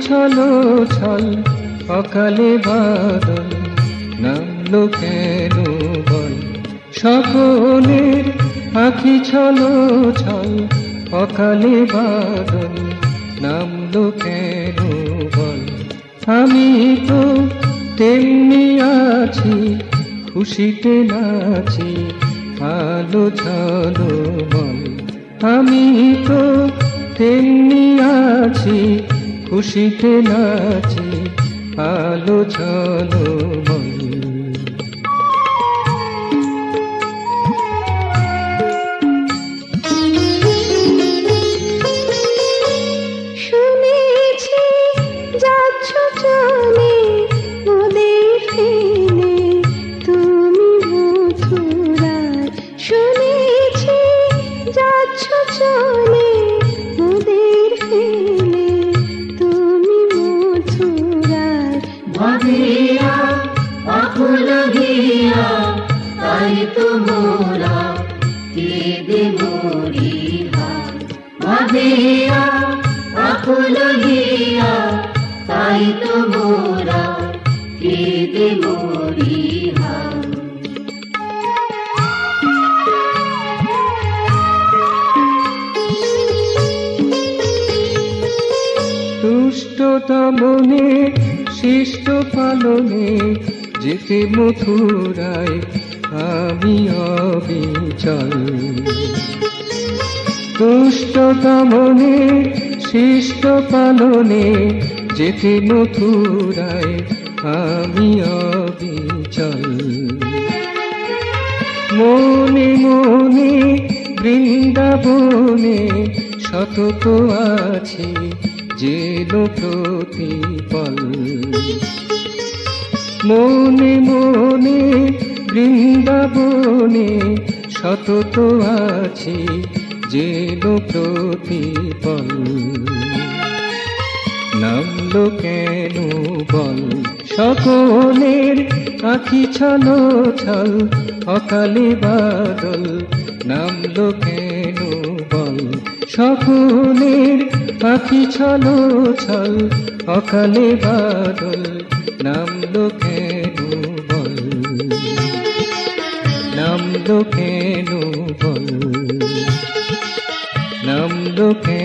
ছলো ছল অকালে বাদল নামলো কেন বল। সকলের আঁখি ছলো ছল অকালে বাদল নামলো কেন বল। আমি তো তেমনি আছি খুশিতে নাচি আলো ছলো বল। আমি তো তেমনি আছি খুশিতে নাচি আলো ছলো বল। শুনেছি যাচ্ছ চলে মোদের ফেলে তুমি মথুরায়। শুনেছি যাচ্ছ চলে মোদের ফেলে তুমি মথুরায়। ভাবিয়া আকুল গিয়া তাই তো মোরা কেঁদে মরি হায়। ভাবিয়া আকুল গিয়া তাই তো মোরা কেঁদে মরি হায়। দুষ্টতা মনে শিষ্ট পালনে যেতে মথুরায় আমি অবিচল। দুষ্টতা মনে শিষ্ট পালনে যেতে মথুরায় আমি অবিচল। মনে মনে বৃন্দাবনে সতত আছি যেন প্রতিপল। মনে মনে বৃন্দাবনে সতত আছি যেন প্রতিপল। নামলো কেন বল সকলের আঁখি ছলো ছল অকালে বাদল নামলো কেন বল। সকলের আঁখি ছলো ছল অকালে বাদল নামলো কেন বল। নামলো কেন বল। নামলো কেন